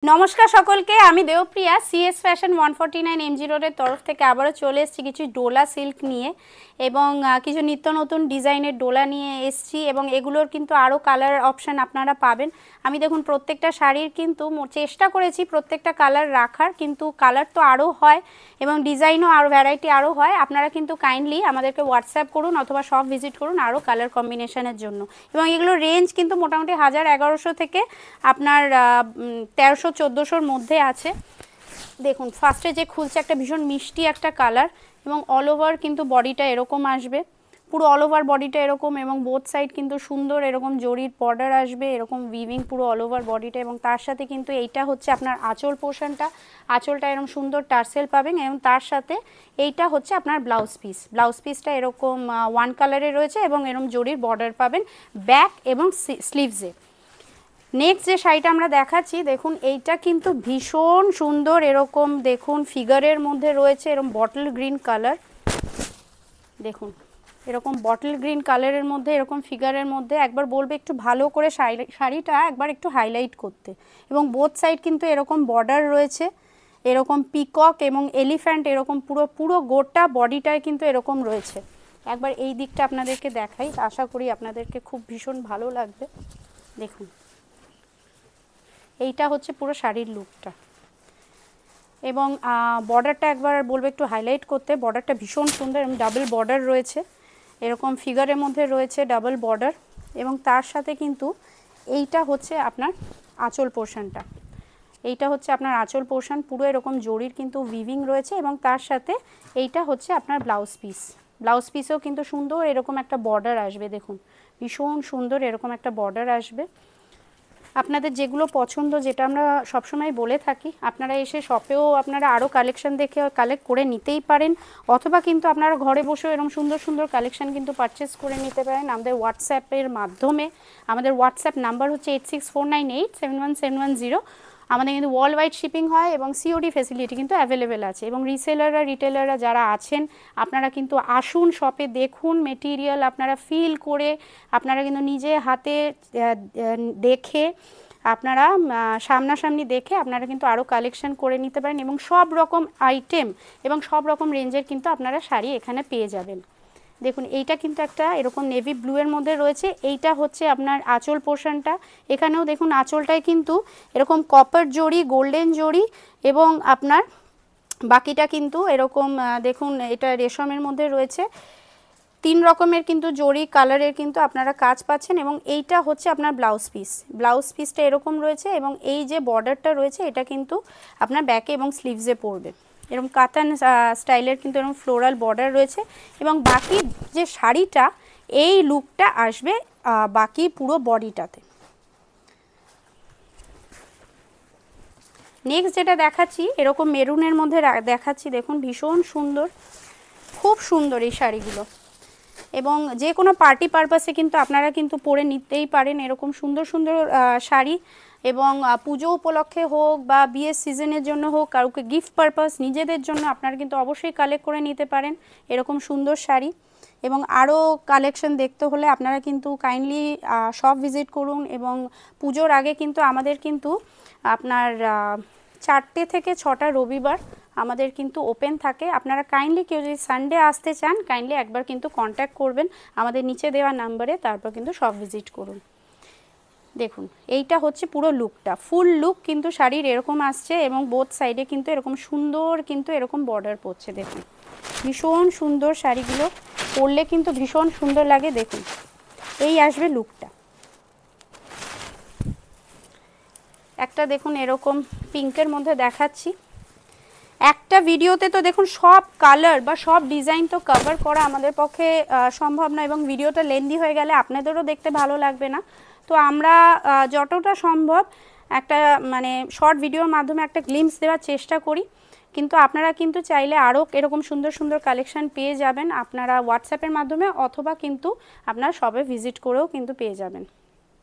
নমস্কার সকলকে, আমি দেবপ্রিয়া সিএস ফ্যাশন 149 এমজি রোডের তরফ থেকে আবারও চলে এসেছি কিছু ডোলা সিল্ক নিয়ে এবং কিছু নিত্য নতুন ডিজাইনের ডোলা নিয়ে এসেছি এবং এগুলোর কিন্তু আরও কালার অপশান আপনারা পাবেন। আমি দেখুন প্রত্যেকটা শাড়ির কিন্তু চেষ্টা করেছি প্রত্যেকটা কালার রাখার, কিন্তু কালার তো আরও হয় এবং ডিজাইনও আরও ভ্যারাইটি আরও হয়। আপনারা কিন্তু কাইন্ডলি আমাদেরকে হোয়াটসঅ্যাপ করুন অথবা শপ ভিজিট করুন আরও কালার কম্বিনেশনের জন্য। এবং এগুলোর রেঞ্জ কিন্তু মোটামুটি 1000-1100 থেকে আপনার 1300-1400-র মধ্যে আছে। দেখুন ফার্স্টে যে খুলছে একটা ভীষণ মিষ্টি একটা কালার এবং অল ওভার কিন্তু বডিটা এরকম আসবে, পুরো অল ওভার বডিটা এরকম এবং বোথ সাইড কিন্তু সুন্দর এরকম জরির বর্ডার আসবে, এরকম উইভিং পুরো অল ওভার বডিটা। এবং তার সাথে কিন্তু এইটা হচ্ছে আপনার আঁচল পোর্শনটা, আঁচলটা এরকম সুন্দর টার্সেল পাবেন এবং তার সাথে এইটা হচ্ছে আপনার ব্লাউজ পিস। ব্লাউজ পিসটা এরকম ওয়ান কালারে রয়েছে এবং এরকম জরির বর্ডার পাবেন ব্যাক এবং স্লিভসে। নেক্সট যে শাড়িটা আমরা দেখাচ্ছি দেখুন, এইটা কিন্তু ভীষণ সুন্দর, এরকম দেখুন ফিগারের মধ্যে রয়েছে এরকম বটল গ্রিন কালার। দেখুন এরকম বটল গ্রিন কালারের মধ্যে এরকম ফিগারের মধ্যে একবার বলবে একটু ভালো করে শাড়িটা একবার একটু হাইলাইট করতে। এবং বোথ সাইড কিন্তু এরকম বর্ডার রয়েছে, এরকম পিকক এবং এলিফ্যান্ট এরকম পুরো পুরো গোটা বডিটায় কিন্তু এরকম রয়েছে। একবার এই দিকটা আপনাদেরকে দেখাই, আশা করি আপনাদেরকে খুব ভীষণ ভালো লাগবে। দেখুন এইটা হচ্ছে পুরো শাড়ির লুকটা এবং বর্ডারটা একবার বলবো একটু হাইলাইট করতে। বর্ডারটা ভীষণ সুন্দর এবং ডাবল বর্ডার রয়েছে, এরকম ফিগারের মধ্যে রয়েছে ডাবল বর্ডার। এবং তার সাথে কিন্তু এইটা হচ্ছে আপনার আঁচল পোর্শনটা, এইটা হচ্ছে আপনার আঁচল পোর্শন, পুরো এরকম জরির কিন্তু উইভিং রয়েছে এবং তার সাথে এইটা হচ্ছে আপনার ব্লাউজ পিস। ব্লাউজ পিসেও কিন্তু সুন্দর এরকম একটা বর্ডার আসবে, দেখুন ভীষণ সুন্দর এরকম একটা বর্ডার আসবে। আপনাদের যেগুলো পছন্দ, যেটা আমরা সবসময় বলে থাকি, আপনারা এসে শপেও আপনারা আরও কালেকশন দেখে কালেক্ট করে নিতেই পারেন অথবা কিন্তু আপনারা ঘরে বসেও এরকম সুন্দর সুন্দর কালেকশন কিন্তু পারচেস করে নিতে পারেন আমাদের হোয়াটসঅ্যাপের মাধ্যমে। আমাদের হোয়াটসঅ্যাপ নাম্বার হচ্ছে 8649871710। আমাদের কিন্তু ওয়ার্ল্ড ওয়াইড শিপিং হয় এবং সিওডি ফেসিলিটি কিন্তু অ্যাভেলেবেল আছে। এবং রিসেলাররা রিটেলাররা যারা আছেন আপনারা কিন্তু আসুন শপে, দেখুন মেটেরিয়াল, আপনারা ফিল করে আপনারা কিন্তু নিজে হাতে দেখে আপনারা সামনাসামনি দেখে আপনারা কিন্তু আরও কালেকশন করে নিতে পারেন এবং সব রকম আইটেম এবং সব রকম রেঞ্জের কিন্তু আপনারা শাড়ি এখানে পেয়ে যাবেন। দেখুন এইটা কিন্তু একটা এরকম নেভি ব্লু এর মধ্যে রয়েছে, এইটা হচ্ছে আপনার আঁচল পোর্শনটা। এখানেও দেখুন আঁচলটায় কিন্তু এরকম কপার জড়ি, গোল্ডেন জড়ি এবং আপনার বাকিটা কিন্তু এরকম দেখুন এটা রেশমের মধ্যে রয়েছে। 3 রকমের কিন্তু জরি কালারের কিন্তু আপনারা কাজ পাচ্ছেন এবং এইটা হচ্ছে আপনার ব্লাউজ পিস। ব্লাউজ পিসটা এরকম রয়েছে এবং এই যে বর্ডারটা রয়েছে এটা কিন্তু আপনার ব্যাকে এবং স্লিভসে পড়বে। এরকম কাতান স্টাইলের কিন্তু এরকম ফ্লোরাল বর্ডার রয়েছে এবং বাকি যে শাড়িটা এই লুকটা আসবে বাকি পুরো বডিটাতে। নেক্সট যেটা দেখাচ্ছি এরকম মেরুনের মধ্যে দেখাচ্ছি, দেখুন ভীষণ সুন্দর, খুব সুন্দর এই শাড়িগুলো এবং যে কোনো পার্টি পারপাসে কিন্তু আপনারা কিন্তু পরে নিতেই পারেন এরকম সুন্দর সুন্দর শাড়ি। এবং পুজো উপলক্ষে হোক বা বিয়ের সিজনের জন্য হোক, কাউকে গিফট পারপাস, নিজেদের জন্য আপনারা কিন্তু অবশ্যই কালেক্ট করে নিতে পারেন এরকম সুন্দর শাড়ি। এবং আরও কালেকশন দেখতে হলে আপনারা কিন্তু কাইন্ডলি শপ ভিজিট করুন। এবং পুজোর আগে কিন্তু আমাদের কিন্তু আপনার 4টে থেকে 6টা রবিবার আমাদের কিন্তু ওপেন থাকে। আপনারা কাইন্ডলি কেউ যদি সানডে আসতে চান কাইন্ডলি একবার কিন্তু কন্ট্যাক্ট করবেন আমাদের নিচে দেওয়া নাম্বারে, তারপর কিন্তু শপ ভিজিট করুন। দেখুন এইটা হচ্ছে পুরো লুকটা, ফুল লুক কিন্তু শাড়ির এরকম আসছে এবং বোথ সাইডে কিন্তু এরকম সুন্দর কিন্তু এরকম বর্ডার পড়ছে। দেখুন ভীষণ সুন্দর শাড়িগুলো পরলে কিন্তু ভীষণ সুন্দর লাগে। দেখুন এই আসবে লুকটা। একটা দেখুন এরকম পিঙ্কের মধ্যে দেখাচ্ছি। একটা ভিডিওতে তো দেখুন সব কালার বা সব ডিজাইন তো কভার করা আমাদের পক্ষে সম্ভব না এবং ভিডিওটা লেন্দি হয়ে গেলে আপনাদেরও দেখতে ভালো লাগবে না। তো আমরা যতটা সম্ভব একটা মানে শর্ট ভিডিওর মাধ্যমে একটা গ্লিম্পস দেওয়ার চেষ্টা করি, কিন্তু আপনারা কিন্তু চাইলে আরও এরকম সুন্দর সুন্দর কালেকশন পেয়ে যাবেন আপনারা হোয়াটসঅ্যাপের মাধ্যমে অথবা কিন্তু আপনারা শপে ভিজিট করেও কিন্তু পেয়ে যাবেন।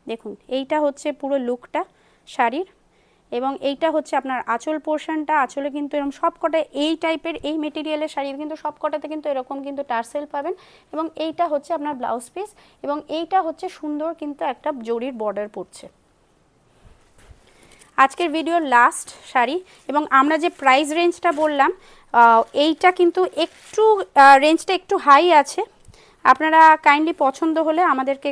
দেখুন এইটা হচ্ছে পুরো লুকটা শাড়ির এবং এইটা হচ্ছে আপনার আঁচল পোর্শনটা। আঁচলে কিন্তু এরকম সবকটা এই টাইপের এই মেটেরিয়ালের শাড়ির কিন্তু সবকটাতে কিন্তু এরকম কিন্তু টার্সেল পাবেন এবং এইটা হচ্ছে আপনার ব্লাউজ পিস এবং এইটা হচ্ছে সুন্দর কিন্তু একটা জরির বর্ডার পড়ছে। আজকের ভিডিওর লাস্ট শাড়ি, এবং আমরা যে প্রাইস রেঞ্জটা বললাম এইটা কিন্তু একটু রেঞ্জটা একটু হাই আছে। আপনারা কাইন্ডলি পছন্দ হলে আমাদেরকে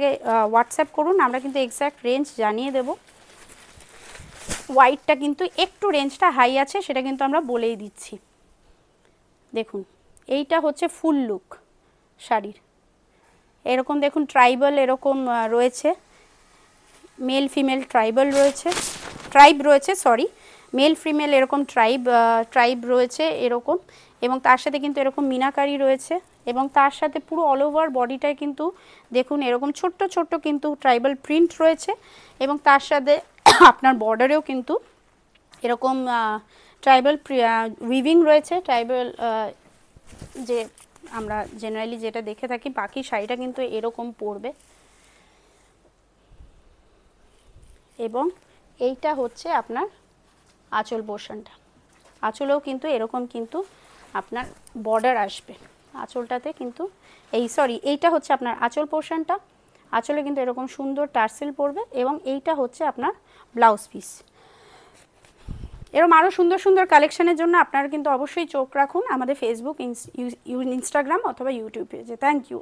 হোয়াটসঅ্যাপ করুন, আমরা কিন্তু এক্স্যাক্ট রেঞ্জ জানিয়ে দেব। হোয়াইটটা কিন্তু একটু রেঞ্জটা হাই আছে, সেটা কিন্তু আমরা বলেই দিচ্ছি। দেখুন এইটা হচ্ছে ফুল লুক শাড়ির, এরকম দেখুন ট্রাইবাল এরকম রয়েছে, মেল ফিমেল ট্রাইবাল রয়েছে, ট্রাইব রয়েছে, সরি মেল ফিমেল এরকম ট্রাইব রয়েছে এরকম, এবং তার সাথে কিন্তু এরকম মিনাকারি রয়েছে, এবং তার সাথে পুরো অল ওভার বডিটায় কিন্তু দেখুন এরকম ছোট্ট ছোট্ট কিন্তু ট্রাইবাল প্রিন্ট রয়েছে, এবং তার সাথে আপনার বর্ডারেও কিন্তু এরকম ট্রাইবাল উইভিং রয়েছে। ট্রাইবাল যে আমরা জেনারেলি যেটা দেখে থাকি, বাকি শাড়িটা কিন্তু এরকম পরবে। এবং এইটা হচ্ছে আপনার আঁচল পোর্শনটা, আঁচলেও কিন্তু এরকম কিন্তু আপনার বর্ডার আসবে আঁচলটাতে কিন্তু, এইটা হচ্ছে আপনার আঁচল পোর্শনটা, আঁচলে কিন্তু এরকম সুন্দর টার্সেল পড়বে, এবং এইটা হচ্ছে আপনার ব্লাউজ পিস। এরকম আরও সুন্দর সুন্দর কালেকশনের জন্য আপনারা কিন্তু অবশ্যই চোখ রাখুন আমাদের ফেসবুক, ইনস্টাগ্রাম অথবা ইউটিউব পেজে। Thank you.